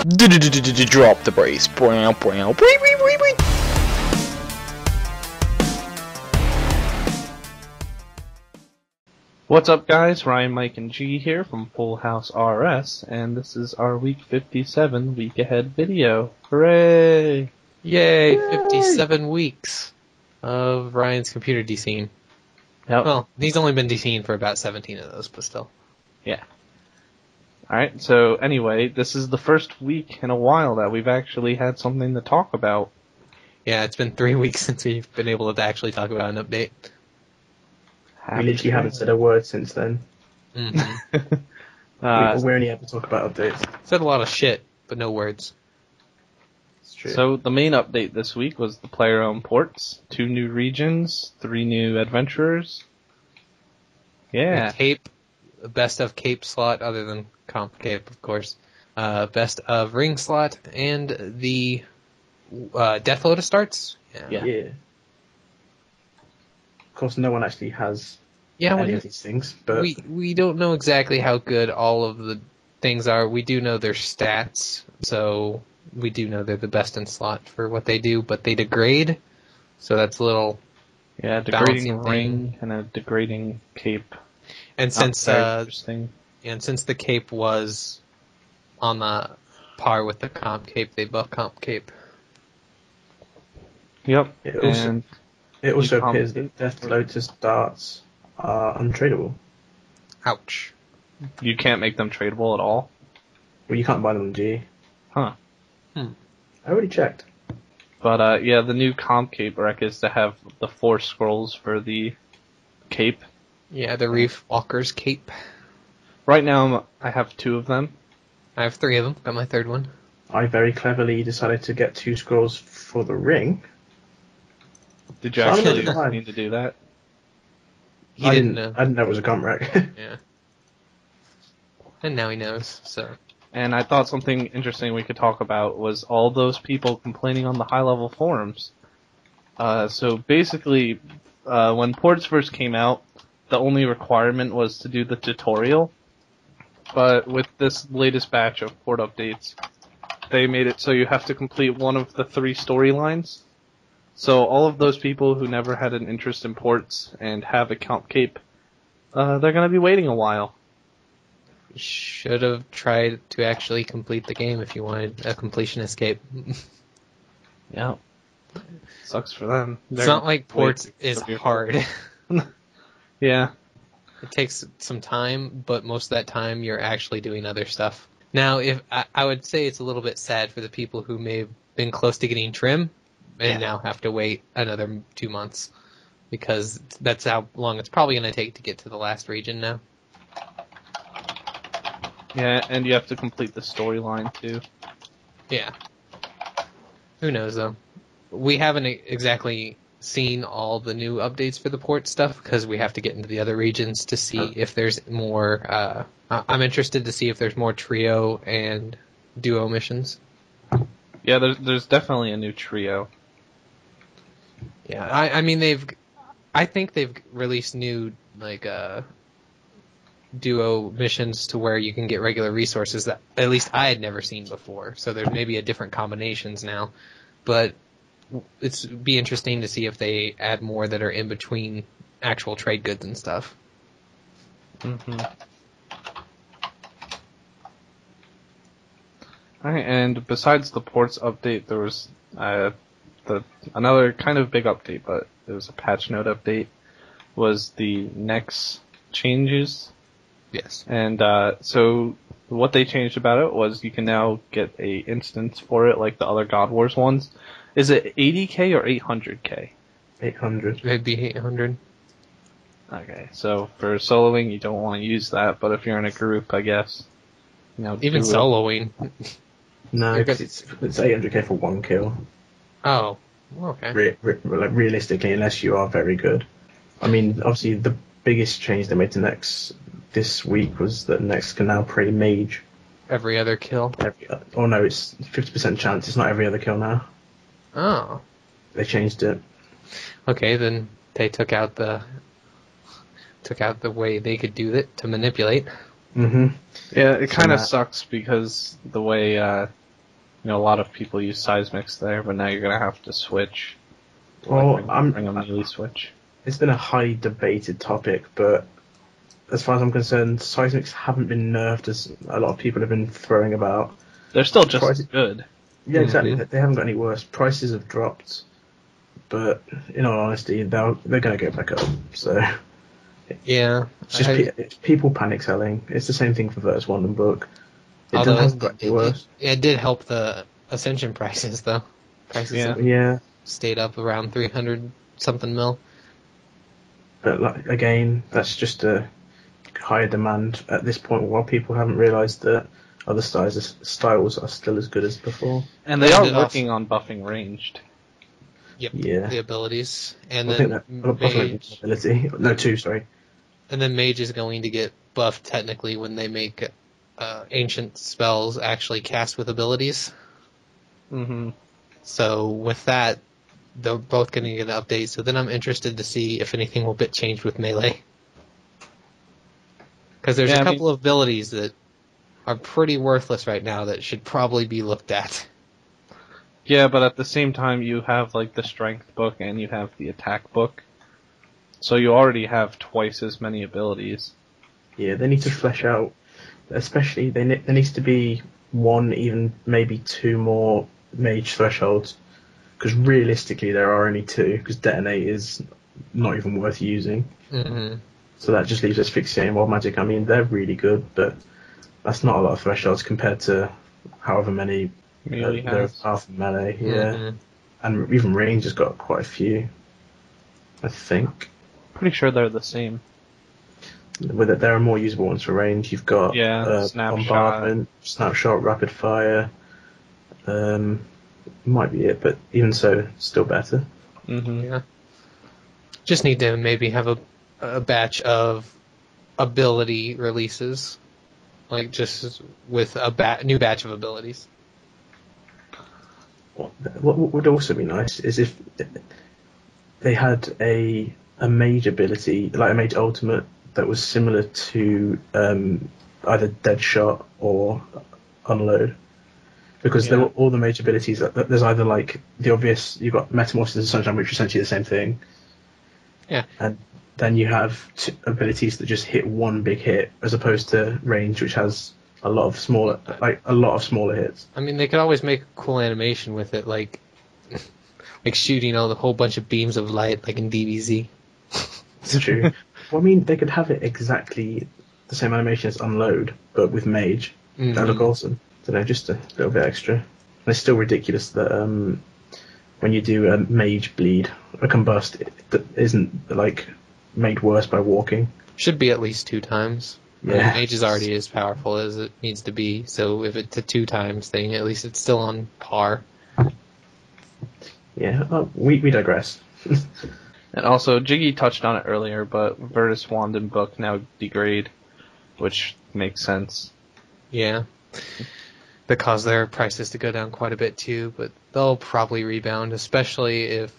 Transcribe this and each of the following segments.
Drop the brace. What's up, guys? Ryan, Mike, and G here from FullHouseRS, and this is our Week 57 Week Ahead video. Hooray! Yay! 57 weeks of Ryan's computer descene. Yep. Well, he's only been descene for about 17 of those, but still. Yeah. Alright, so anyway, this is the first week in a while that we've actually had something to talk about. Yeah, it's been 3 weeks since we've been able to actually talk about an update. We literally haven't said a word since then. Mm-hmm. We only have to talk about updates. Said a lot of shit, but no words. It's true. So the main update this week was the player-owned ports, 2 new regions, 3 new adventurers. Yeah. The Cape, best of Cape slot, other than Comp Cape, of course. Best of Ring slot, and the Death Lotus starts. Yeah. Of course, no one actually has any of these things, but we don't know exactly how good all of the things are. We do know their stats, so we do know they're the best in slot for what they do, but they degrade, so that's a little degrading ring and a degrading cape. And since the cape was on the par with the comp cape, they buff comp cape. Yep. It also appears that Death Lotus darts are untradeable. Ouch. You can't make them tradable at all? Well, you can't buy them on G. Huh. I already checked. But, the new comp cape rec is to have the 4 scrolls for the cape. Yeah, the Reef Walker's cape. Right now, I have 2 of them. I have 3 of them. Got my 3rd one. I very cleverly decided to get 2 scrolls for the ring. Did you actually need to do that? He didn't know. I didn't know it was a comp rec. Yeah. And now he knows, so. And I thought something interesting we could talk about was all those people complaining on the high-level forums. So basically, when ports first came out, the only requirement was to do the tutorial. But with this latest batch of port updates, they made it so you have to complete one of the 3 storylines. So all of those people who never had an interest in ports and have a comp cape, they're going to be waiting a while. You should have tried to actually complete the game if you wanted a completion escape. Yeah. Sucks for them. It's not like ports is hard. Yeah. It takes some time, but most of that time you're actually doing other stuff. Now, if I would say it's a little bit sad for the people who may have been close to getting trim and now have to wait another 2 months, because that's how long it's probably going to take to get to the last region now. Yeah, and you have to complete the storyline too. Yeah. Who knows, though? We haven't exactly seen all the new updates for the port stuff, because we have to get into the other regions to see if there's more. I'm interested to see if there's more trio and duo missions. Yeah, there's definitely a new trio. Yeah, I mean I think they've released new duo missions to where you can get regular resources that at least I had never seen before. So there's maybe a different combinations now, but it's be interesting to see if they add more that are in between actual trade goods and stuff. Mm-hmm. Alright, and besides the ports update, there was another kind of big update, but it was a patch note update, was the Nex changes. Yes. And so what they changed about it was you can now get a instance for it like the other God Wars ones. Is it 80k or 800k? 800. It'd be 800. Okay, so for soloing you don't want to use that, but if you're in a group, I guess. Even soloing. No, it's 800k for 1 kill. Oh, okay. Realistically, unless you are very good. I mean, obviously the biggest change they made to Nex this week was that Nex can now pray mage. Every other kill? Oh no, it's 50% chance, it's not every other kill now. Oh. They changed it. Okay, then they took out the way they could do it to manipulate. Mm-hmm. Yeah, it kind of sucks because the way a lot of people use seismics there, but now you're gonna have to switch. Well, bring a melee switch. It's been a highly debated topic, but as far as I'm concerned, seismics haven't been nerfed as a lot of people have been throwing about. They're still just as good. Yeah, exactly. They haven't got any worse. Prices have dropped, but in all honesty, they're going to go back up. So yeah, it's just it's people panic selling. It's the same thing for Verse One and Book. It hasn't got any worse. It did help the Ascension prices though. Prices have stayed up around 300 something mil. But again, that's just a higher demand at this point, while people haven't realised that other styles are still as good as before. And they are working on buffing ranged. Yep. Yeah. The abilities. And I then think that Mage... ability. No, 2, sorry. And then Mage is going to get buffed technically when they make ancient spells actually cast with abilities. Mm-hmm. So with that, they're both going to get an update. So then I'm interested to see if anything will get changed with melee. Because there's a couple of abilities that are pretty worthless right now that should probably be looked at. Yeah, but at the same time, you have like the strength book and you have the attack book, so you already have twice as many abilities. Yeah, they need to flesh out. Especially, there needs to be one, even maybe 2 more mage thresholds, because realistically there are only 2. Because detonate is not even worth using. Mm-hmm. So that just leaves us fixating wild magic. I mean, they're really good, but that's not a lot of thresholds compared to however many there are for melee. Yeah, Mm-hmm. and even range has got quite a few. I think. Pretty sure they're the same. With it, there are more usable ones for range. You've got bombardment, snapshot, rapid fire. Might be it, but even so, still better. Mm-hmm. Yeah. Just need to maybe have a batch of ability releases, like just with a new batch of abilities. What would also be nice is if they had a mage ability, like a mage ultimate, that was similar to either Deadshot or Unload. Because there were all the mage abilities, there's either like the obvious, you've got Metamorphosis and Sunshine, which are essentially the same thing. Yeah. And then you have abilities that just hit one big hit, as opposed to range, which has a lot of smaller hits. I mean, they could always make a cool animation with it, like shooting a whole bunch of beams of light, like in DBZ. It's true. Well, I mean, they could have it exactly the same animation as Unload, but with Mage. Mm-hmm. That would look awesome. I don't know, just a little bit extra. And it's still ridiculous that when you do a Mage Bleed, a Combust, that isn't like made worse by walking. Should be at least 2 times. Yeah. I mean, Mage is already as powerful as it needs to be, so if it's a 2 times thing, at least it's still on par. Yeah, we digress. And also, Jiggy touched on it earlier, but Virtus Wand and Book now degrade, which makes sense. Yeah. That caused their prices to go down quite a bit too, but they'll probably rebound, especially if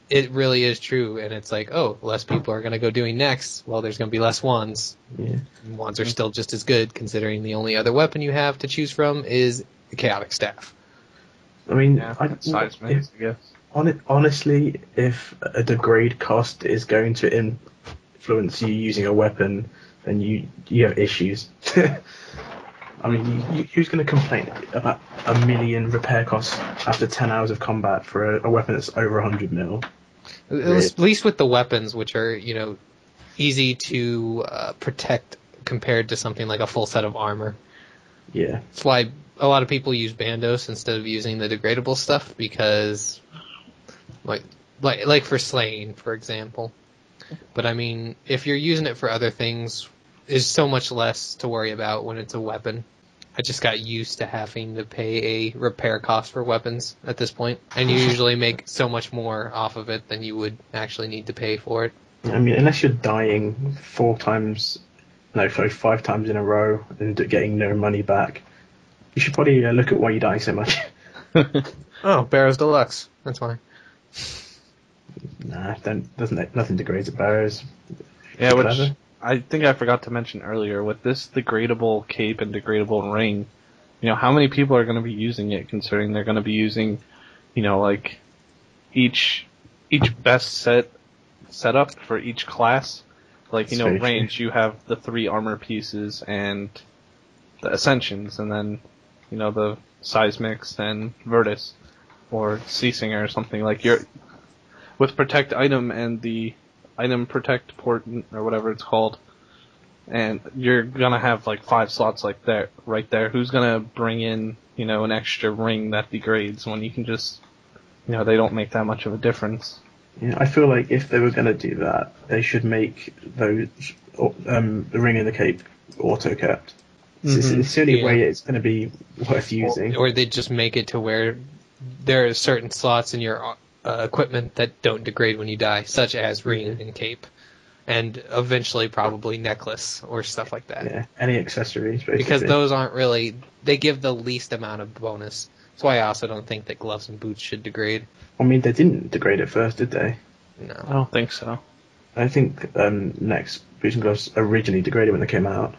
it really is true and it's like, oh, less people are going to go doing next, well, there's going to be less wands. Yeah. And wands are still just as good, considering the only other weapon you have to choose from is the Chaotic Staff. I mean, I guess. Honestly, if a degrade cost is going to influence you using a weapon, then you have issues. I mean, who's going to complain about 1 million repair costs after 10 hours of combat for a weapon that's over 100 mil? At least with the weapons, which are, easy to protect compared to something like a full set of armor. Yeah. That's why a lot of people use Bandos instead of using the degradable stuff, because like for slaying, for example. But I mean, if you're using it for other things, there's so much less to worry about when it's a weapon. I just got used to having to pay a repair cost for weapons at this point, and you usually make so much more off of it than you would actually need to pay for it. I mean, unless you're dying 5 times in a row and getting no money back, you should probably look at why you're dying so much. Oh, Barrows Deluxe. That's why. Nah, nothing degrades at Barrows. Yeah, which I think I forgot to mention earlier. With this degradable cape and degradable ring, how many people are going to be using it, considering they're going to be using, like each best setup for each class. Like, range, you have the 3 armor pieces and the Ascensions, and then, the Seismics and Virtus, or Sea Singer or something. Like, with Protect Item and the Item Protect port, or whatever it's called, and you're gonna have like 5 slots like that right there. Who's gonna bring in, an extra ring that degrades when you can just, they don't make that much of a difference. Yeah, I feel like if they were gonna do that, they should make those the ring and the cape auto capped. It's the only way it's gonna be worth using. Or they just make it to where there are certain slots in your equipment that don't degrade when you die, such as ring and cape. And eventually probably necklace or stuff like that. Yeah, any accessories, basically. Because those aren't really... They give the least amount of bonus. That's why I also don't think that gloves and boots should degrade. I mean, they didn't degrade at first, did they? No. I don't think so. I think next boots and gloves originally degraded when they came out.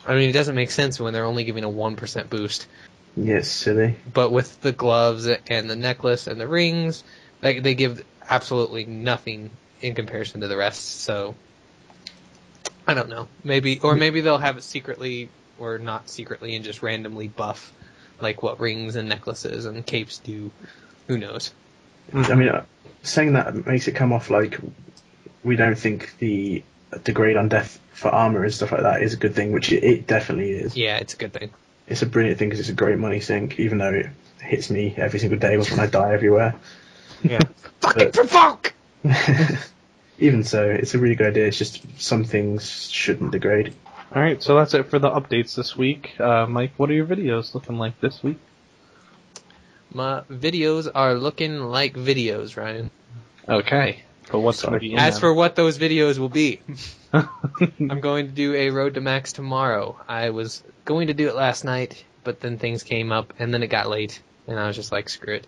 I mean, it doesn't make sense when they're only giving a 1% boost. Yeah, it's silly. But with the gloves and the necklace and the rings, they give absolutely nothing in comparison to the rest, so I don't know. Maybe they'll have it secretly or not secretly and just randomly buff like what rings and necklaces and capes do. Who knows? I mean, saying that makes it come off like we don't think the degrade on death for armor and stuff like that is a good thing, which it definitely is. Yeah, it's a good thing. It's a brilliant thing because it's a great money sink, even though it hits me every single day when I die everywhere. Yeah. Fucking provoke! Even so, it's a really good idea. It's just some things shouldn't degrade. Alright, so that's it for the updates this week. Mike, what are your videos looking like this week? My videos are looking like videos, Ryan. Okay, but what's going to be in As them? for what those videos will be, I'm going to do a Road to Max tomorrow. I was going to do it last night, but then things came up, and then it got late, and I was just like, screw it.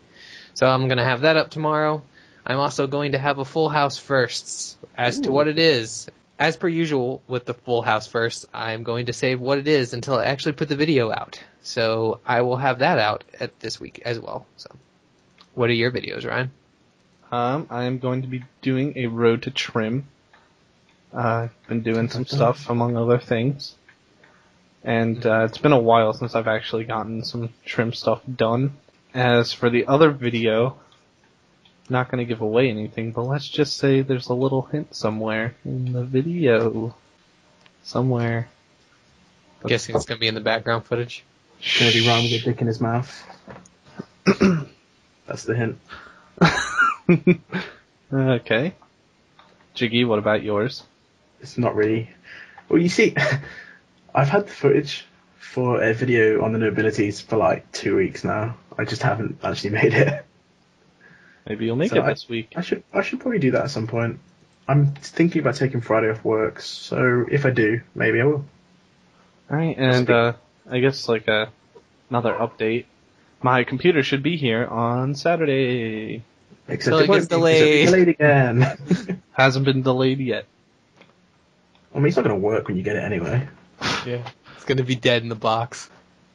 So I'm going to have that up tomorrow. I'm also going to have a Full House Firsts. As to what it is, as per usual with the Full House First, I'm going to save what it is until I actually put the video out. So I will have that out at this week as well. So, what are your videos, Ryan? I am going to be doing a Road to Trim. I've been doing some stuff, among other things. And it's been a while since I've actually gotten some trim stuff done. As for the other video, not going to give away anything, but let's just say there's a little hint somewhere in the video. Somewhere. Guessing it's going to be in the background footage. It's going to be Ryan with a dick in his mouth. That's the hint. Okay. Jiggy, what about yours? It's not really... Well, you see, I've had the footage for a video on the nobilities for like 2 weeks now. I just haven't actually made it. Maybe you'll make it this week. I should probably do that at some point. I'm thinking about taking Friday off work, so if I do, maybe I will. Alright, and I guess like another update. My computer should be here on Saturday. Except it gets delayed. Delayed again. Hasn't been delayed yet. I mean, it's not going to work when you get it anyway. Yeah. It's going to be dead in the box.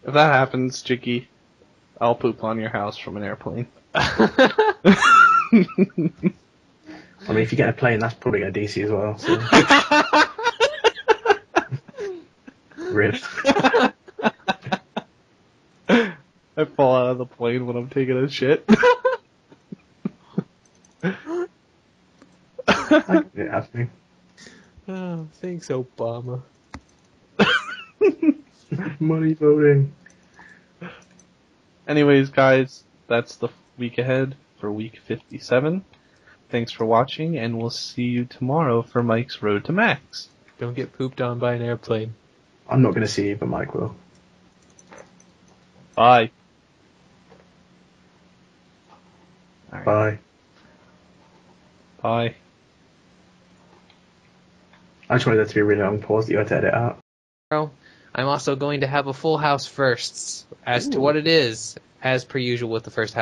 If that happens, Jiggy, I'll poop on your house from an airplane. I mean, if you get a plane, that's probably going to DC as well. So. Rip. I fall out of the plane when I'm taking a shit. It has me. Oh, thanks, Obama. Money voting. Anyways, guys, that's the week ahead for week 57. Thanks for watching, and we'll see you tomorrow for Mike's Road to Max. Don't get pooped on by an airplane. I'm not going to see you, but Mike will. Bye. All right. Bye. Bye. I just wanted that to be a really long pause that you had to edit out. I'm also going to have a Full House Firsts. As to what it is, as per usual with the first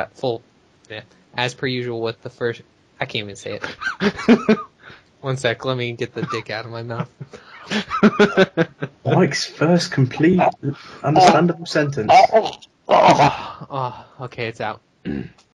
as per usual with the first... I can't even say it. One sec, let me get the dick out of my mouth. Mike's first complete, understandable sentence. Oh, okay, it's out.